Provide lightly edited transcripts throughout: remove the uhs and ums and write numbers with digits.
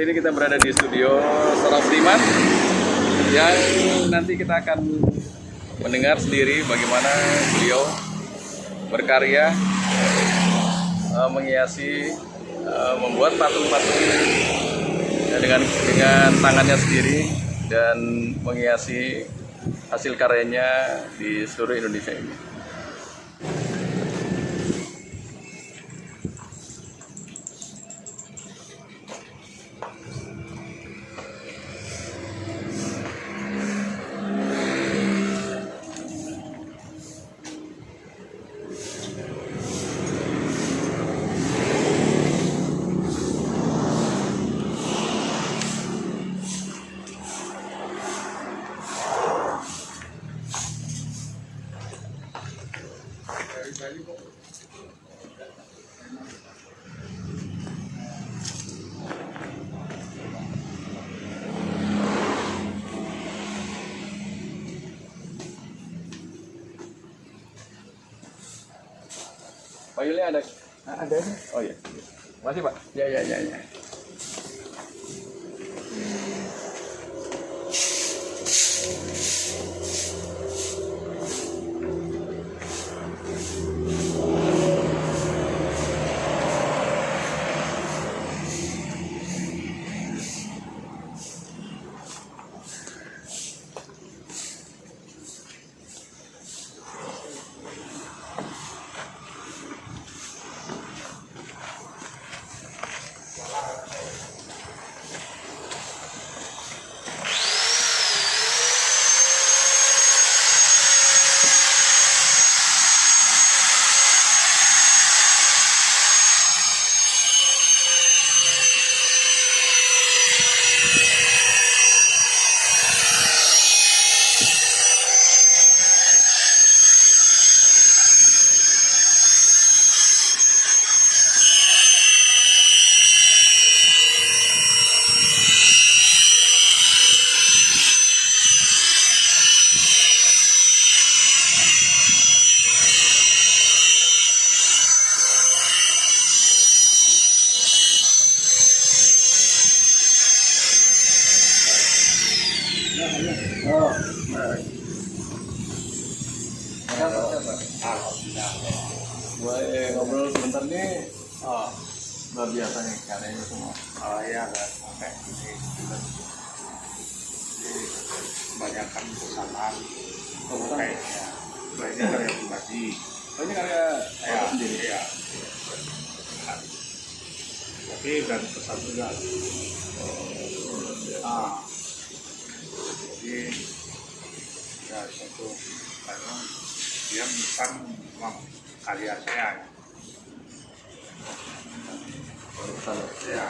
ini kita berada di studio Saraf Budiman yang nanti kita akan mendengar sendiri bagaimana beliau berkarya menghiasi, membuat patung-patung dengan tangannya sendiri dan menghiasi hasil karyanya di seluruh Indonesia ini. Pak Yuli ada? Ada. Oh iya. Masih Pak? Ya. Boleh ngobrol sebentar nih. Luar biasa nih karyanya semua. Ya nggak sampai ini kebanyakan pesanan kayaknya. Ini karya pribadi. Oh, ini karya Ya, sendiri. ya. Tapi dan pesan juga. Jadi ya satu karena dia bukan memang karya saya. Ya,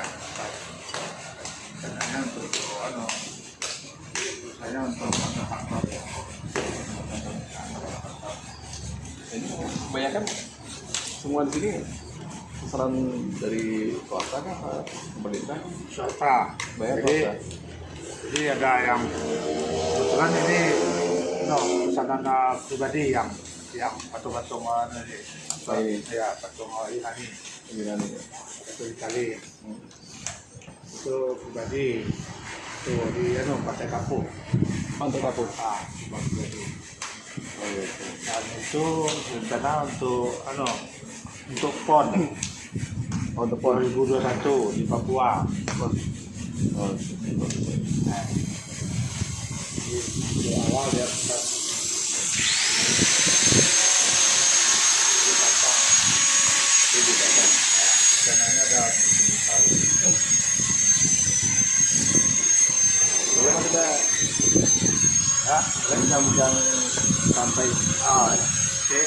karena untuk saya untuk faktor ya. Ini kebanyakan semua di sini pesanan dari swasta kan, pemerintah. Swasta. Bayar Jadi swasta. Jadi ada yang kebetulan ini pesanan pribadi yang patung-patungan ini, ya patung Yunani, itu Itali, itu pribadi, itu di Pantai Kapur, pribadi. Dan itu rencana untuk PON, Untuk pon. 2021 di Papua. Di awal dia sempat dananya ada Boleh kan kita bincang-bincang sampai oke.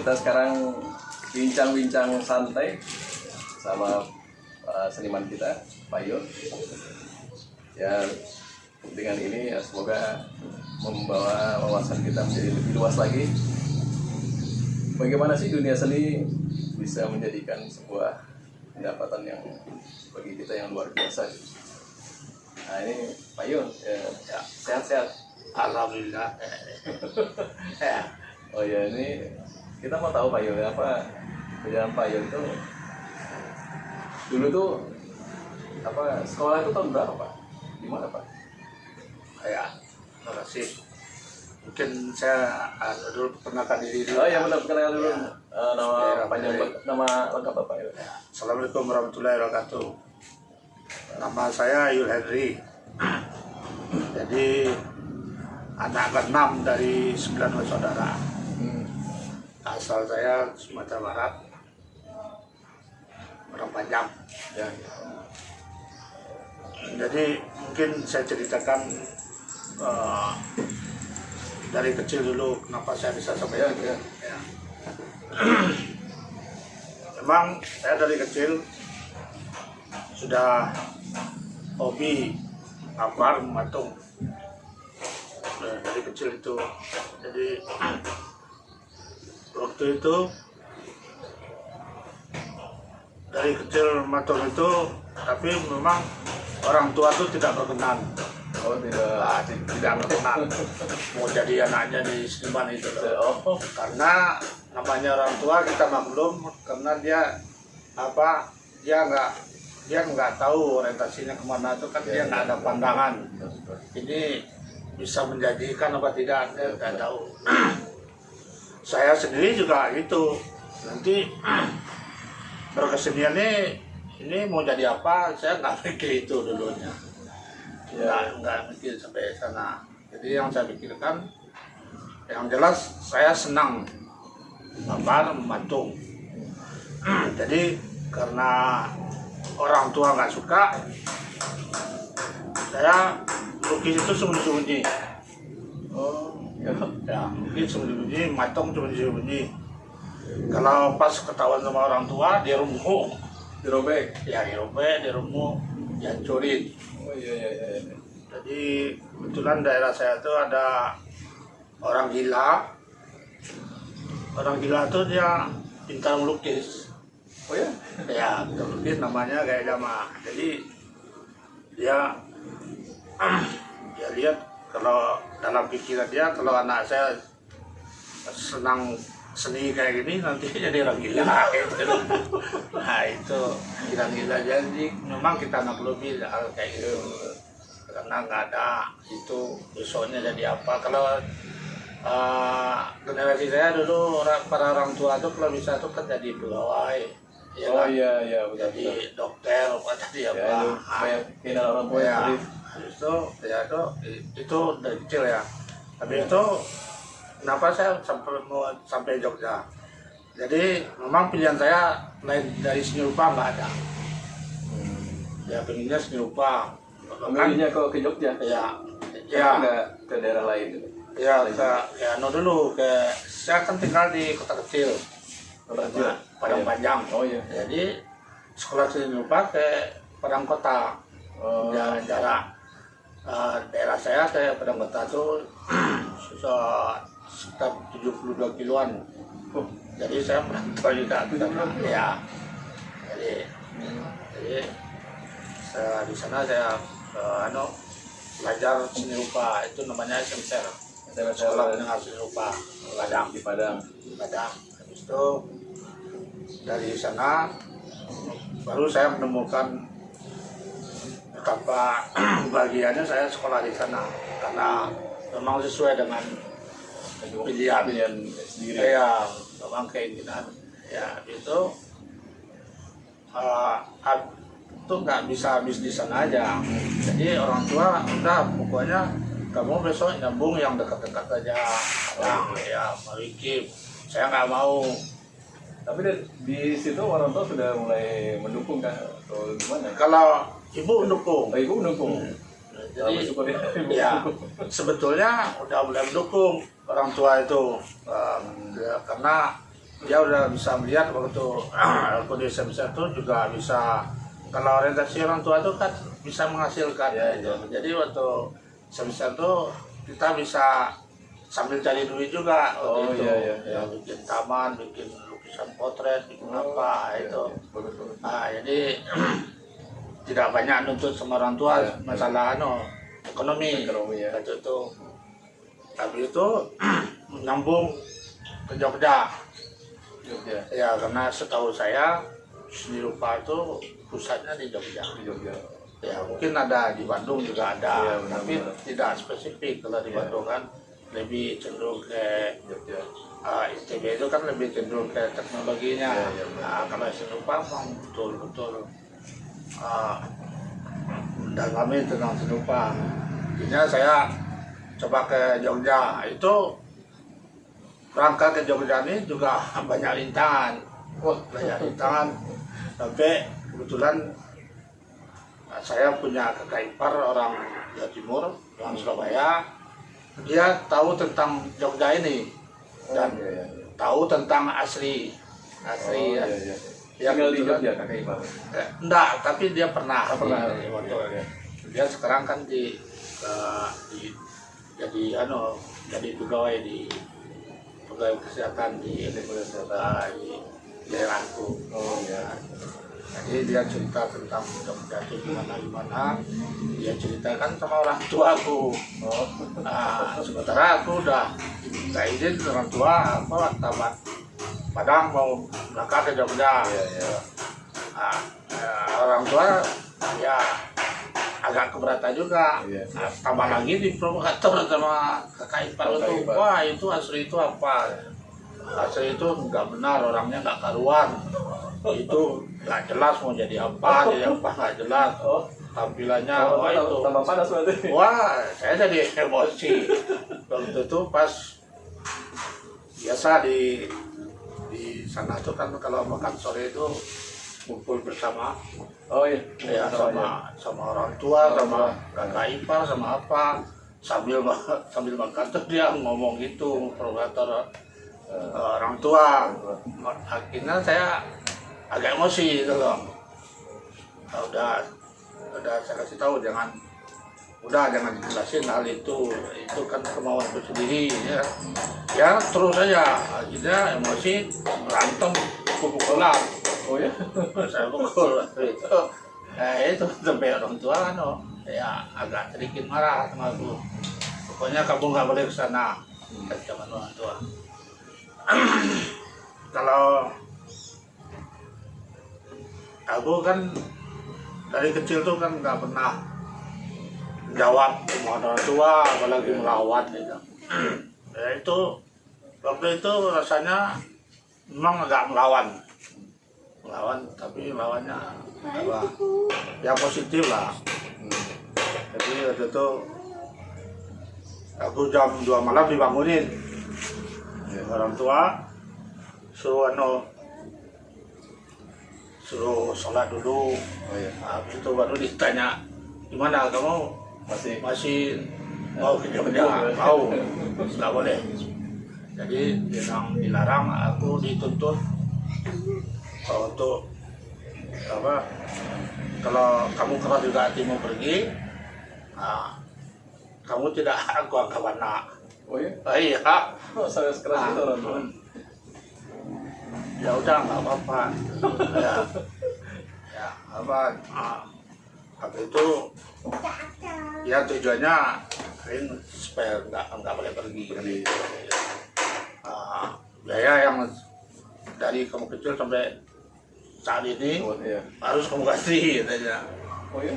kita sekarang bincang-bincang santai sama seniman kita, Pak Yul. Ya, dengan ini ya, semoga membawa wawasan kita menjadi lebih luas lagi. Bagaimana sih dunia seni bisa menjadikan sebuah pendapatan yang bagi kita yang luar biasa. Nah ini Pak Yul, ya, sehat-sehat. Alhamdulillah. Oh ya, ini kita mau tahu Pak Yul, apa perjalanan Pak Yul itu dulu tuh apa sekolah itu tahun berapa Pak? Di mana Pak? Ya, terima kasih. Mungkin saya dulu perkenalkan diri dulu. Oh ya, benar, perkenalkan dulu. Ya. Nama panjang, nama lengkap Bapak ya. Assalamualaikum warahmatullahi wabarakatuh. Nama saya Yul Henry. Jadi anak ke-6 dari 9 bersaudara. Asal saya Sumatera Barat, Orang Panjang. Ya. Jadi mungkin saya ceritakan dari kecil dulu kenapa saya bisa sampai Ya, ini. ya. Ya. Memang saya dari kecil sudah hobi gambar mematung. Dari kecil itu, jadi waktu itu dari kecil mematung itu, tapi memang orang tua tuh tidak berkenan. Oh Tidak berkenan mau jadi anaknya di seniman itu. Oh. Karena namanya orang tua kita maklum, karena dia nggak tahu orientasinya kemana itu kan, dia nggak ada pandangan. Ini bisa menjadikan apa tidak, dia nggak tahu. Saya sendiri juga gitu, nanti berkesenian ini mau jadi apa, saya nggak pikir itu dulunya. Nggak mikir sampai sana. Jadi yang saya pikirkan, yang jelas saya senang gambar mematung. Jadi karena orang tua nggak suka, saya lukis itu sembunyi-sembunyi. Oh, ya. Ya, mungkin sembunyi-sembunyi, matung sembunyi-sembunyi. Kalau pas ketahuan sama orang tua, dia remuk. Dirobek. Ya, dirobek, diremuk, dihancurin. Oh iya. Jadi kebetulan daerah saya itu ada orang gila. Orang gila itu dia pintar melukis. Oh ya? Ya, pintar melukis namanya kayak Jama. Jadi dia lihat kalau dalam pikiran dia, kalau anak saya senang seni kayak gini nanti jadi orang gila gitu. Nah itu gila-gila, jadi memang kita maklumi hal kayak gitu, karena nggak ada itu besoknya jadi apa. Kalau generasi saya dulu para orang tua tuh kalau bisa tuh kan jadi pegawai, ya Oh kan? iya, betul. Jadi dokter apa tadi Ya, apa. itu banyak keinginan orang tua Ya, seperti itu dari kecil ya. Habis itu kenapa saya sampai Jogja? Jadi memang pilihan saya lain dari seni rupa nggak ada. Ya pengennya seni rupa. Memilihnya kok ke Jogja? Ya, Nggak ke daerah lain gitu? ya dulu saya kan tinggal di kota kecil, Padang Panjang. Oh iya. Jadi sekolah seni rupa ke Padang Kota. Oh. Jarak daerah saya ke Padang Kota itu sekitar 72 kiloan. Jadi saya merantau juga ke sana. Ya. Jadi saya di sana saya belajar seni rupa, itu namanya SMSR. Sekolah menengah seni rupa Padang. Di Padang. Habis itu dari sana baru saya menemukan betapa bahagianya saya sekolah di sana, karena memang sesuai dengan pilihan sendiri. ya, memang keinginan ya itu. Itu nggak bisa habis di sana aja. Jadi orang tua udah pokoknya kamu besok nyambung yang dekat-dekat aja. Ya Marikip, saya nggak mau. Tapi di situ orang tua sudah mulai mendukung kan atau gimana? Kalau ibu mendukung. Oh, ibu mendukung. Jadi syukur ya. ya sebetulnya udah mulai mendukung orang tua itu, karena dia udah bisa melihat waktu aku di SMC itu juga bisa, kalau orientasi orang tua itu kan bisa menghasilkan Ya, gitu. Jadi waktu SMC itu kita bisa sambil cari duit juga Oh, waktu itu. iya, iya, iya. Ya, bikin taman, bikin lukisan potret, bikin apa iya, itu. iya. Bagus, bagus. Nah, jadi tidak banyak nuntut sama orang tua Ya, masalah ekonomi. Ekonomi, ya. Waktu itu. Tapi itu nyambung ke Jogja. Jogja. Ya, karena setahu saya seni rupa itu pusatnya di Jogja. Di Jogja. Ya, mungkin ada di Bandung juga ada, Iya, benar, tapi benar. tidak spesifik. Kalau di Iya. Bandung kan lebih cenderung ke Jogja. ITB itu kan lebih cenderung ke teknologinya. Iya, iya, benar. Nah, kalau seni rupa memang betul-betul mendalami tentang seni rupa. Akhirnya saya coba ke Jogja. Itu berangkat ke Jogja ini juga banyak rintangan. Banyak rintangan. Sampai kebetulan saya punya kakak ipar orang Jawa Timur, orang Surabaya. Dia tahu tentang Jogja ini dan Oh, iya, iya. tahu tentang asri. Oh, Asri iya, ya. iya. Yang Tinggal di kebetulan- Jogja kakak ipar. Enggak, tapi dia pernah. Pernah. Waktu- Dia sekarang kan jadi jadi pegawai kesehatan di daerahku. Oh, iya. Jadi dia cerita tentang Jogja itu gimana, dia ceritakan sama orang tuaku. Oh, Nah, sementara aku udah minta izin ke orang tua, apa tamat Padang mau berangkat ke Jogja. iya, iya. Nah, orang tua ya agak keberatan juga. Iya. Nah, tambah lagi di provokator sama kakak ipar Kakak itu, ipar. wah itu asli itu apa? Asli itu nggak benar, orangnya nggak karuan. Itu nggak jelas mau jadi apa nggak jelas. Oh, Tampilannya, oh, wah itu. tambah panas berarti. Wah, saya jadi emosi. Waktu itu pas biasa di sana tuh kan kalau makan sore itu kumpul bersama Oh, iya. ya sama orang tua, sama kakak ipar, sama apa, sambil makan tuh dia ngomong gitu provokator orang tua. Akhirnya saya agak emosi gitu loh. Nah, udah saya kasih tahu jangan dijelasin hal itu kan kemauanku sendiri ya terus saja. Akhirnya emosi berantem pukul-pukulan. Oh, ya. Saya pukul itu. Itu sampai orang tua ya agak sedikit marah sama aku. Pokoknya kamu nggak boleh ke sana, kata orang tua. Kalau aku kan dari kecil tuh kan nggak pernah jawab sama orang tua, apalagi melawan gitu. Ya itu waktu itu rasanya memang agak melawan, tapi lawannya apa? Ya positif lah. Jadi waktu itu aku jam 2 malam dibangunin orang tua, suruh sholat dulu. Oh, iya. Habis itu baru ditanya, gimana kamu masih mau ke Jogja? Mau, nggak boleh. Jadi dilarang, aku dituntut untuk apa? Kalau kamu keras juga hati mau pergi, kamu tidak aku anggap anak. Oh, iya. Iya. Oh, sangat keras itu orang tua. Ya udah nggak apa-apa. Ya apa? Habis itu ya tujuannya supaya nggak boleh pergi. Biaya yang dari kamu kecil sampai saat ini Oh, iya. harus kamu kasih katanya. Oh, iya.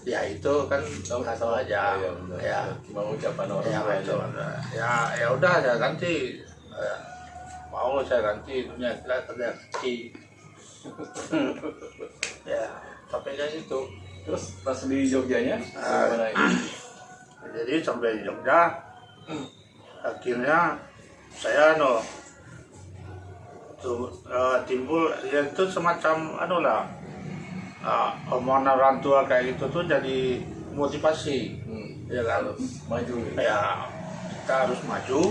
Ya itu kan nggak tahu aja. Iya, benar. Ya. Cuma ucapan orang Ya, tua aja. ya udah saya ganti. Mau saya ganti dunia kita ganti. Ya sampai kayak gitu. Terus pas di Jogjanya gimana ini? Jadi sampai di Jogja akhirnya saya timbul ya itu semacam omongan orang tua kayak gitu tuh jadi motivasi. Ya kan, Harus maju. ya kita harus maju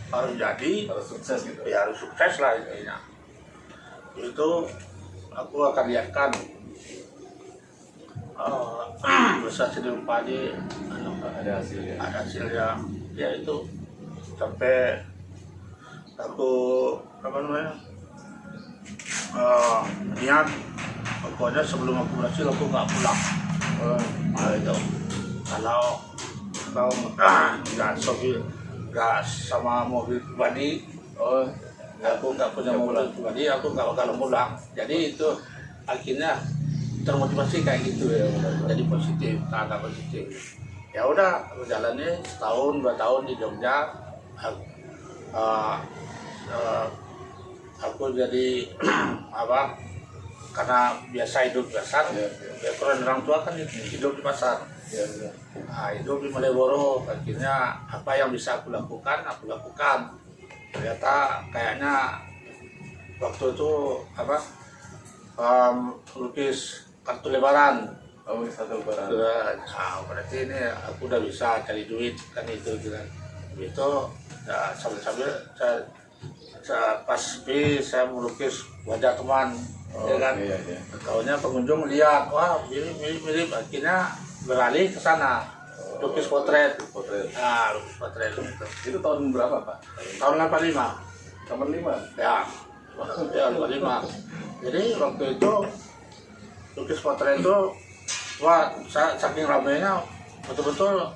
harus jadi, harus sukses gitu. ya harus sukses lah intinya. Itu aku akan lihatkan besar sendiri padi Ada hasilnya. ada hasilnya, yaitu sampai aku apa namanya niat pokoknya sebelum aku berhasil aku nggak pulang. Nah, itu kalau nggak nggak sama mobil pribadi, aku nggak punya mobil pribadi, aku nggak bakal pulang. Jadi itu akhirnya termotivasi kayak gitu ya, jadi positif, agak positif. Ya udah, jalannya setahun 2 tahun di Jogja. Aku jadi apa? Karena biasa hidup di pasar, background orang tua kan hidup di pasar. Nah, hidup di Malioboro, akhirnya apa yang bisa aku lakukan, aku lakukan. Ternyata kayaknya waktu itu apa? Lukis kartu lebaran. Oh, satu lebaran. Nah, berarti ini aku udah bisa cari duit kan itu gitu kan. Itu ya, sambil-sambil pas saya melukis wajah teman, ya kan. Iya. Taunya pengunjung lihat, wah mirip, akhirnya beralih ke sana, lukis potret. Nah, lukis potret itu. Itu tahun berapa, Pak? Tahun 85. Tahun 5. Ya, 85. Jadi waktu itu lukis potret itu, wah, saking ramainya betul-betul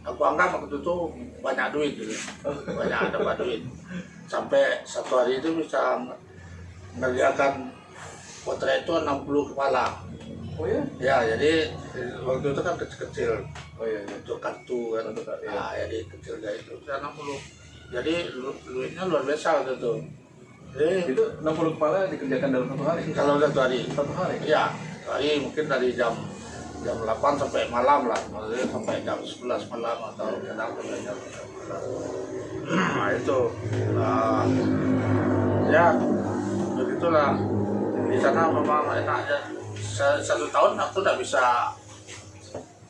aku anggap waktu itu banyak duit gitu. Banyak dapat duit. Sampai satu hari itu bisa mengerjakan potret itu 60 kepala. Oh ya? Ya, jadi waktu itu kan kecil-kecil. Oh iya. Untuk kartu kan. Nah, jadi kecil kayak itu bisa 60. Jadi duitnya luar biasa waktu itu. Jadi Itu 60 kepala dikerjakan dalam 1 hari? kalau satu hari. 1 hari? Iya, hari mungkin dari jam 8 sampai malam lah, maksudnya sampai jam 11 malam atau kadang sampai jam 11 malam. Nah itu, ya begitulah. Di sana memang enaknya. 1 tahun aku udah bisa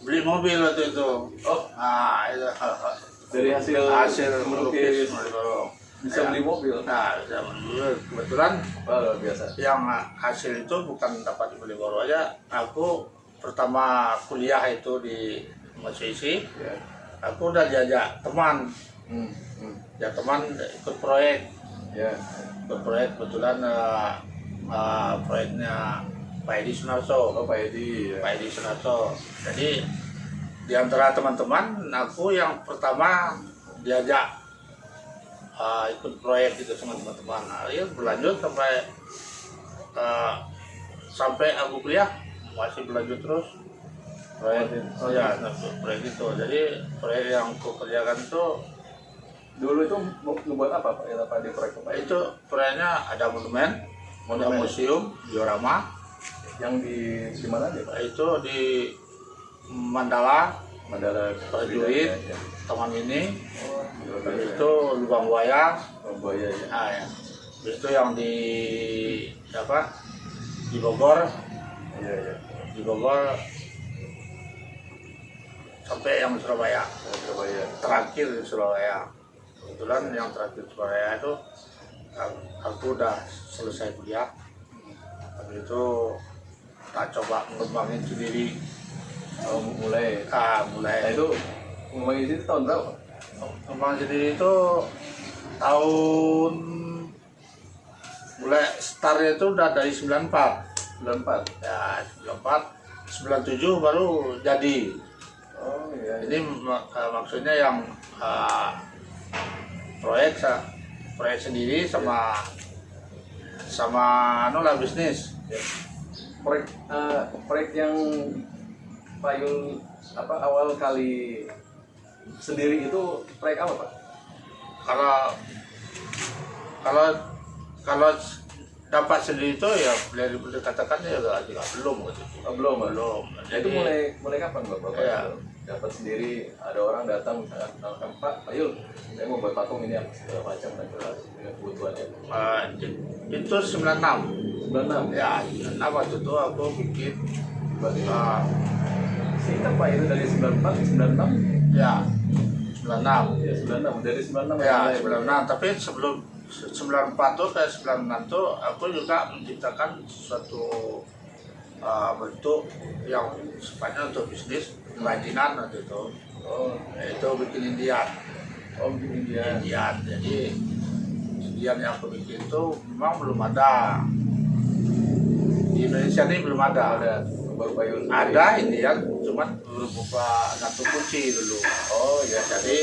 beli mobil waktu itu. Oh, Nah itu dari hasil melukis bisa beli mobil. Nah, bisa beli. Kebetulan Luar biasa. yang hasil itu bukan dapat di Malioboro aja. Aku pertama kuliah itu di Masisi, aku udah diajak teman, ya teman ikut proyek, ikut proyek kebetulan proyeknya Pak Edi Sunarso. Pak Edi. Pak Edi Sunarso. Jadi di antara teman-teman aku yang pertama diajak ikut proyek itu sama teman-teman. Nah, ya berlanjut sampai aku kuliah masih berlanjut terus proyek. Proyek itu. Jadi proyek yang aku kerjakan itu Dulu itu mau ngebuat apa, Pak? Ya, apa di proyek apa? itu proyeknya ada monumen, ada museum, diorama. Yang di mana aja, Pak? Itu di Mandala Prajurit, ya. Taman ini, Itu itu Lubang Buaya. Buaya ya. Nah, ya. Itu yang di apa? Di Bogor. Iya. Di Bogor sampai yang Surabaya. Surabaya. Terakhir di Surabaya. Kebetulan yang terakhir di Surabaya itu aku udah selesai kuliah. Habis itu tak coba mengembangin sendiri. Mulai. Nah, itu ngomongin itu tahun berapa? Mengembangin sendiri itu tahun mulai startnya itu udah dari 94. 94. Ya, 94, 97 baru jadi. Oh iya. Ini maksudnya yang proyek sendiri sama bisnis. Ya. Proyek yang Pak Yul awal kali sendiri itu proyek apa, Pak? Kalau dapat sendiri itu ya dari dikatakan ya juga belum gitu. Belum. Jadi Itu mulai kapan, Bapak? Iya. Dapat sendiri, ada orang datang misalkan Pak Yul, saya mau buat patung ini apa segala macam dan kebutuhannya. itu 96. 96. Ya, 96 waktu itu aku bikin Singkat, Pak, itu dari 94 ke 96. ya 96. Ya 96, dari 96 Ya, mulai. 96. Tapi sebelum 94 tuh ke 96 tuh aku juga menciptakan suatu bentuk yang sifatnya untuk bisnis kerajinan waktu itu. Oh, Itu bikin Indian. oh bikin India. Indian. Jadi Indian yang aku bikin itu memang belum ada. Di Indonesia ini belum ada. Ada baru payung. Ada Indian, cuman berupa Gato Kuci dulu. Oh ya, Jadi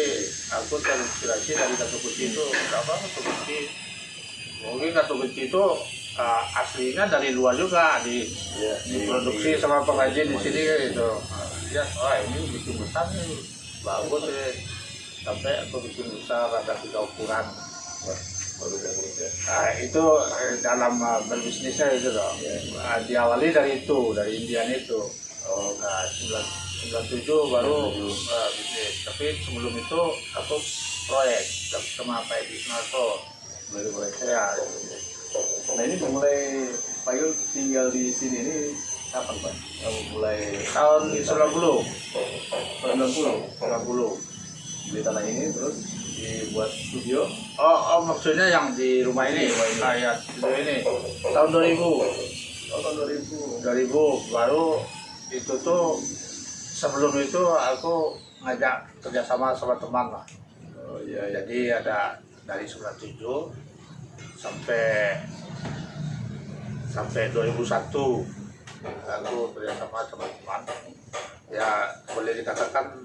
aku terinspirasi dari Gato Kuci itu. Apa Gato Kuci? Mungkin Gato Kuci itu aslinya dari luar juga ya, diproduksi sama pengrajin di sini gitu. Lihat, wah ini bikin besar nih, bagus ya. Sampai aku bikin besar ada 3 ukuran. Wah, bagus ya. Nah, itu dalam berbisnisnya itu loh. Diawali dari itu, dari Indian itu. Oh, Nah, 97 baru bisnis. Tapi sebelum itu aku proyek sama Pak Edi Sunarto. baru mulai. Ya, Nah ini mulai Payul tinggal di sini ini kapan Pak? Yang mulai tahun 90. tahun 90 90. beli tanah ini terus dibuat studio. Oh, maksudnya yang di rumah ini, ya, studio ini. Tahun 2000. Oh, tahun 2000. 2000 baru itu tuh, sebelum itu aku ngajak kerjasama sama teman lah. Oh iya ya. Jadi ada dari 97 sampai 2001 aku kerjasama sama teman. Ya boleh dikatakan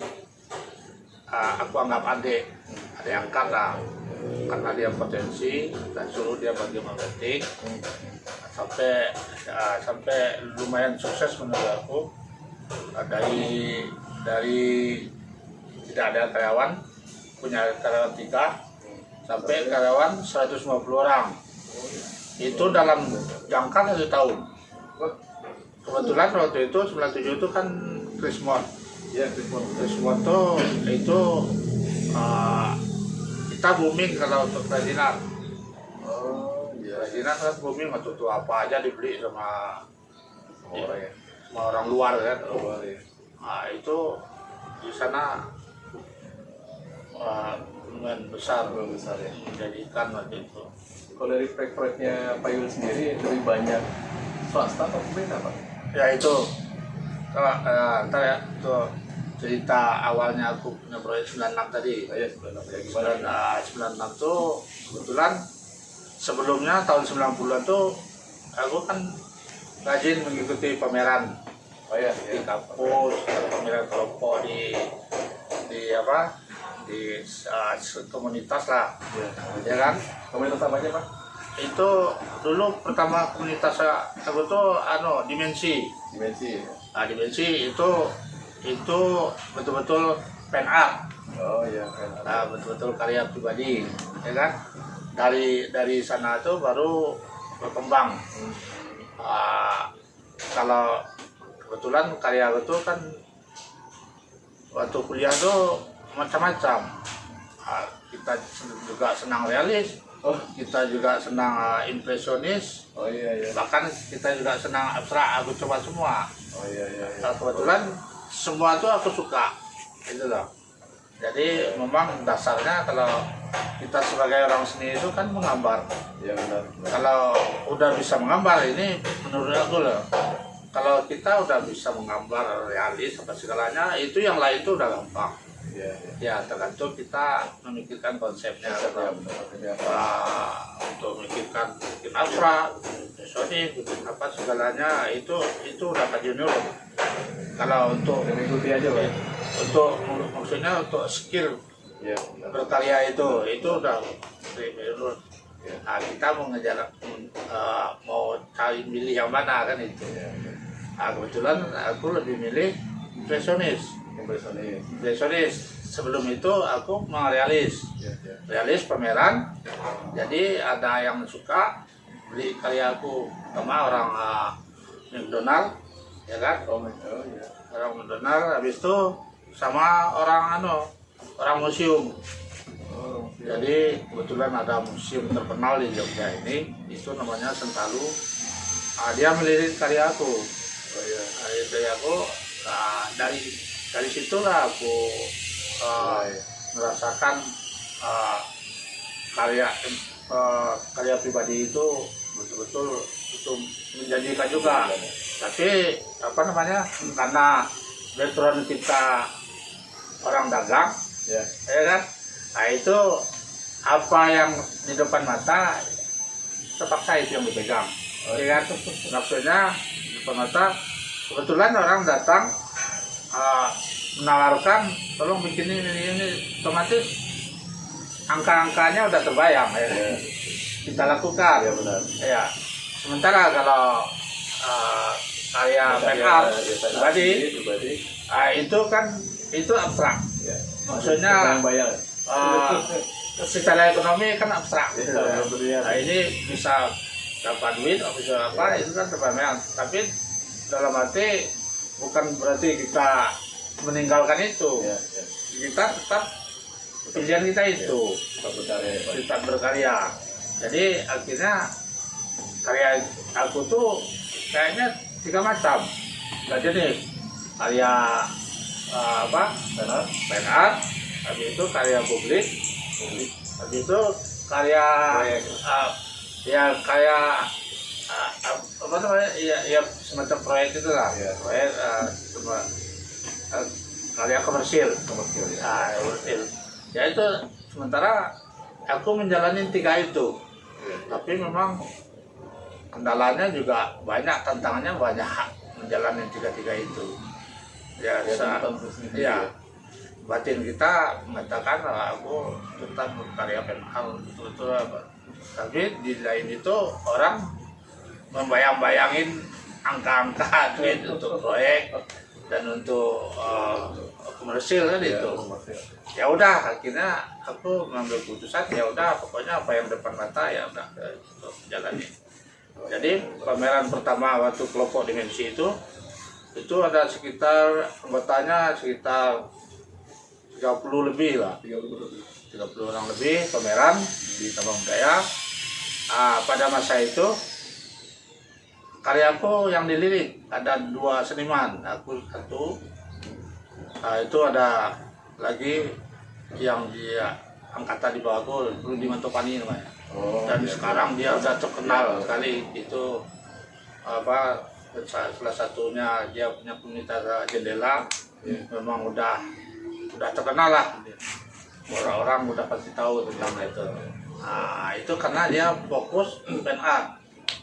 aku anggap adik angkat lah, karena dia potensi dan suruh dia bagi marketing sampai lumayan sukses menurut aku. Dari tidak ada karyawan, punya karyawan 3 sampai karyawan 150 orang. Itu dalam jangka 1 tahun. Kebetulan waktu itu 97 itu kan Krismon. Iya, Krismon. Krismon itu kita booming kalau untuk kerajinan. Oh iya. Kerajinan kan booming, waktu itu apa aja dibeli sama Orang ya. sama orang luar kan. Luar ya. Nah, itu di sana lumayan besar Belum besar ya. menjadikan waktu itu. Kalau dari proyek-proyeknya Payul sendiri lebih banyak swasta atau pemerintah Pak? Ya itu, kalau ntar ya, itu cerita awalnya aku punya proyek 96 tadi. Oh iya, sebenarnya ya gimana? 96 tuh kebetulan sebelumnya tahun 90-an tuh aku kan rajin mengikuti pameran Oh iya, di ya. kampus, pameran kelompok di komunitas lah, Ya. ya kan? Komunitas apa aja Pak? Itu dulu pertama komunitas aku tuh dimensi. Dimensi. Ya. Nah, dimensi itu betul-betul pen art. Oh iya. Nah, betul-betul karya pribadi, ya kan? Dari sana tuh baru berkembang. Kalau kebetulan karya itu kan waktu kuliah tuh macam-macam. Kita juga senang realis, Oh, kita juga senang impresionis, oh iya iya. bahkan kita juga senang abstrak. Aku coba semua. Oh iya iya. Nah, kebetulan semua tuh aku suka, gitu loh. Jadi memang dasarnya kalau kita sebagai orang seni itu kan menggambar. Iya benar. Kalau udah bisa menggambar, ini menurut aku loh, kalau kita udah bisa menggambar realis apa segalanya, itu yang lain itu udah gampang. Iya iya. Ya tergantung kita memikirkan konsepnya. Ya, Kalau benar. untuk memikirkan bikin abstrak, impresionis, bikin apa segalanya, itu udah kajian dulu. Kalau untuk Mengikuti aja Pak. maksudnya untuk skill Iya benar. berkarya itu udah dulu. Ya. Nah, kita mau ngejar mau cari milih yang mana kan itu. Iya. Nah, kebetulan aku lebih milih impresionis. Impresionis. Sebelum itu aku mau realis. Iya iya. Realis pameran. Jadi ada yang suka beli karyaku sama orang McDonald, ya kan? Oh iya. Orang McDonald, habis itu sama orang museum. Oh Jadi kebetulan ada museum terkenal di Jogja ini, itu namanya Sentalu. Dia melirik karyaku. Oh iya. Dari karyaku, dari situlah aku merasakan uh, karya karya pribadi itu betul-betul itu menjanjikan juga. Tapi apa namanya, karena background kita orang dagang, Ya. ya kan, nah itu apa yang di depan mata terpaksa itu yang dipegang, ya kan. Maksudnya di depan mata kebetulan orang datang menawarkan tolong bikin ini, otomatis angka-angkanya udah terbayang, ya. Ya. Kita lakukan, Ya benar. ya. Sementara kalau karya PNR pribadi, itu kan itu abstrak, Ya. maksudnya Bayang. secara ekonomi kan abstrak, Ya, gitu ya. benar. Nah ini bisa dapat duit atau bisa apa, itu kan terbayang. Tapi dalam arti bukan berarti kita meninggalkan itu, Ya, ya. kita tetap pilihan kita itu Tetap berkarya, ya, Pak. tetap berkarya. Jadi akhirnya karya aku tuh kayaknya 3 macam. Nah, jadi karya Benar. PNR, habis itu karya publik, habis itu karya Proyek. ya kayak apa namanya, ya semacam proyek itu lah, Ya. proyek karya komersil. Komersil, ya. Komersil. Ya itu sementara aku menjalani 3 itu. Ya. Tapi memang kendalanya juga banyak, tantangannya banyak menjalani 3 itu. Ya, Ya, saat, tentang sendiri, ya, ya. batin kita mengatakan aku tetap berkarya penal betul-betul apa. Tapi di lain itu orang membayang-bayangin angka-angka duit untuk proyek dan untuk komersil kan Ya, itu. komersil. Ya udah, akhirnya aku mengambil keputusan, ya udah pokoknya apa yang depan mata ya udah itu jalani. Jadi pameran pertama waktu kelompok dimensi itu ada sekitar anggotanya sekitar 30 lebih lah, 30 orang lebih pameran di Sabang Budaya. Pada masa itu karyaku yang dilirik ada 2 seniman, aku 1. Itu ada lagi yang dia angkatan di bawahku, Rudi Mantopani namanya. Oh, Dan ya. sekarang dia udah terkenal sekali, itu apa, salah satunya dia punya komunitas jendela, Ya. memang udah terkenal lah, orang-orang udah pasti tahu tentang itu. Nah itu karena dia fokus PNR.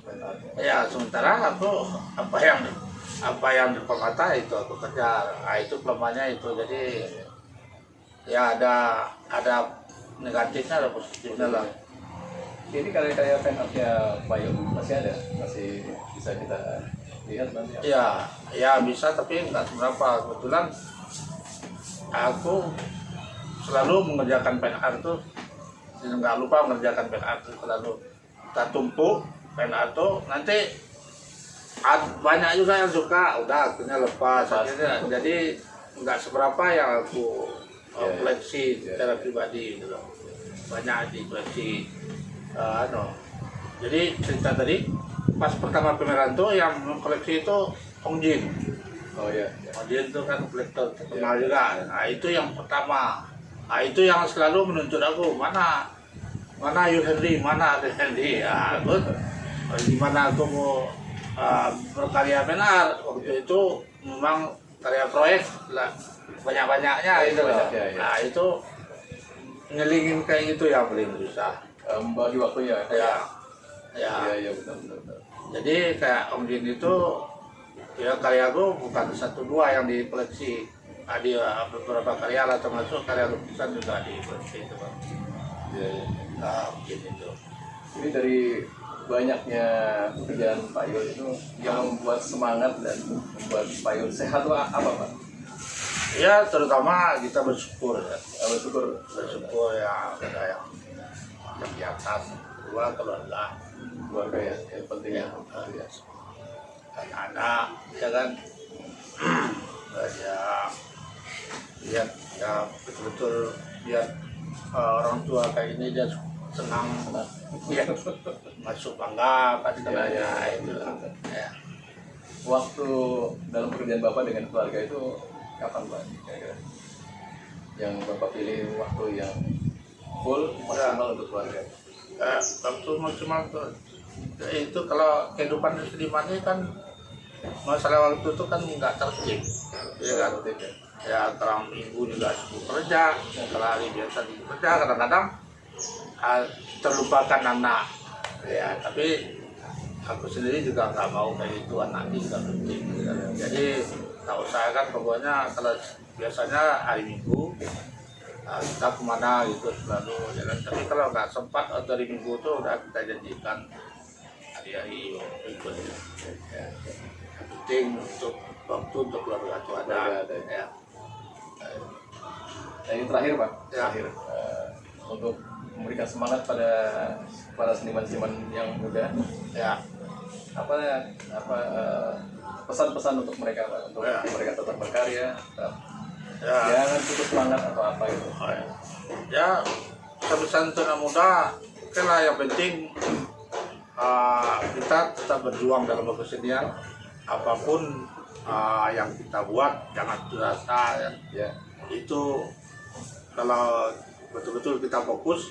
Benar. Ya sementara aku apa yang depan mata itu aku kejar. Nah itu kelemahannya itu, jadi ya ada negatifnya, ada positifnya lah. Ini karya-karya fan-art-nya Bayu masih ada? Masih bisa kita lihat nanti? Ya bisa, tapi nggak seberapa. Kebetulan aku selalu mengerjakan PNR tuh, nggak lupa mengerjakan PNR tuh, selalu kita tumpuk PNR tuh, nanti banyak juga yang suka, udah akhirnya lepas. Akhirnya, jadi nggak seberapa yang aku koleksi secara pribadi gitu loh. Banyak di koleksi. Jadi cerita tadi pas pertama pameran tuh yang koleksi itu Ong Jin. Oh iya. Ong Jin itu kan kolektor terkenal juga. Nah itu yang pertama. Nah itu yang selalu menuntut aku, mana Yul Henry, mana Yul Henry. Ya, terus gimana aku mau berkarya benar waktu itu, memang karya proyek lah banyak-banyaknya itu loh. Banyak, ya. Nah itu ngelingin kayak gitu yang paling susah. Bagi waktunya. Ya. Iya, benar. Jadi kayak Om Jin itu ya karyaku bukan 1-2 yang dikoleksi. Ada beberapa karya lah, termasuk karya lukisan juga dikoleksi itu, Bang. Iya. Nah, Om Jin itu. Ini dari banyaknya pekerjaan Pak Yul itu yang membuat semangat dan membuat Pak Yul sehat itu apa, Pak? Ya terutama kita bersyukur ya. Bersyukur Ya ada yang di atas. Kedua keluarga keluarga ya, yang penting ya. anak-anak ya kan. Ya lihat ya betul-betul lihat orang tua kayak ini dia senang, ya masuk bangga pasti Ya. itu lah. Ya. Waktu dalam pekerjaan Bapak dengan keluarga itu kapan, Pak? Kira-kira? yang Bapak pilih waktu yang full maksimal untuk keluarga? Waktu maksimal itu kalau kehidupan seniman ini kan masalah waktu itu kan nggak tertib, ya kan? Ya antara minggu juga sibuk kerja, kalau hari biasa sibuk kerja, kadang-kadang terlupakan anak. Ya tapi aku sendiri juga nggak mau kayak itu, anaknya juga penting. Jadi tak usahakan pokoknya kalau biasanya hari Minggu kita kemana gitu selalu jalan. Tapi kalau nggak sempat dari Minggu itu udah kita janjikan hari-hari berikutnya. Ya. Yang penting untuk waktu untuk keluarga itu ada. Ya. Yang terakhir Pak, Ya. terakhir untuk memberikan semangat pada para seniman-seniman yang muda, Ya. Pesan-pesan untuk mereka Pak, untuk Ya. mereka tetap berkarya, tetap Ya. jangan putus semangat atau apa itu. Ya, pesan untuk anak muda, oke lah, yang penting kita tetap berjuang dalam kesenian. Apapun yang kita buat, jangan putus asa. Ya. Itu kalau betul-betul kita fokus,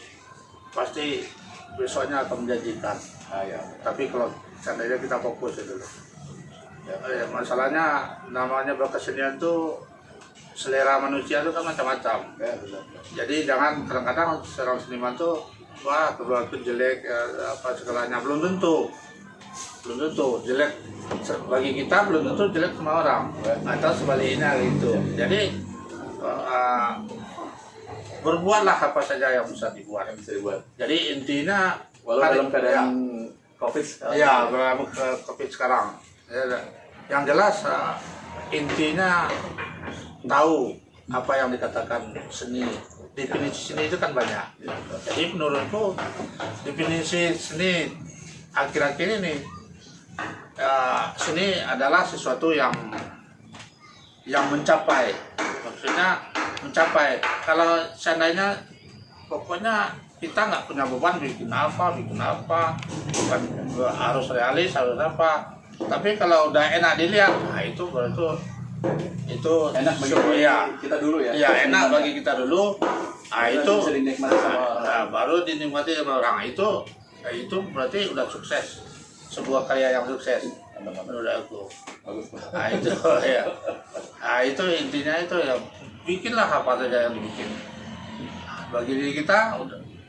pasti besoknya akan menjanjikan. Ya. Tapi kalau seandainya kita fokus itu, masalahnya namanya berkesenian tuh selera manusia itu kan macam-macam. Ya, benar. Jadi jangan kadang-kadang seorang seniman tuh wah keluarga jelek apa segalanya, belum tentu jelek bagi kita, belum tentu jelek sama orang, atau sebaliknya gitu. Jadi berbuatlah apa saja yang bisa dibuat. Yang bisa dibuat. Jadi intinya Walau dalam keadaan COVID sekarang. ya dalam COVID sekarang. Yang jelas intinya tahu apa yang dikatakan seni. Definisi seni itu kan banyak. Jadi menurutku definisi seni akhir-akhir ini seni adalah sesuatu yang mencapai. Maksudnya mencapai. Kalau seandainya pokoknya kita nggak punya beban bikin apa, bukan harus realis, harus apa. Tapi kalau udah enak dilihat, nah itu berarti itu Enak bagi kita dulu ya. Iya, enak bagi kita dulu. Nah itu bisa dinikmati sama orang. baru dinikmati sama orang. Itu berarti udah sukses, sebuah karya yang sukses menurut aku. Bagus. Nah itu ya. Nah itu intinya itu ya, bikinlah apa saja yang dibikin. Nah, bagi diri kita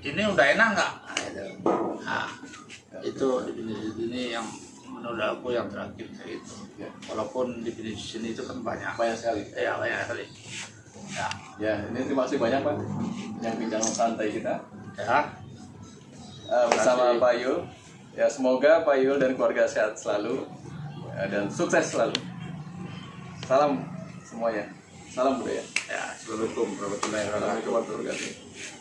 ini udah enak nggak? Nah, itu definisi ini yang menurut aku yang terakhir kayak itu. Ya. Walaupun definisi sini itu kan banyak. Banyak sekali. Ya banyak sekali. Ya. Ya, ini terima kasih banyak Pak yang bincang santai kita Ya. bersama Pak Yul. Ya, semoga Pak Yul dan keluarga sehat selalu dan sukses selalu. Salam semuanya. Salam budaya. Ya. Assalamualaikum warahmatullahi wabarakatuh. Assalamualaikum warahmatullahi wabarakatuh.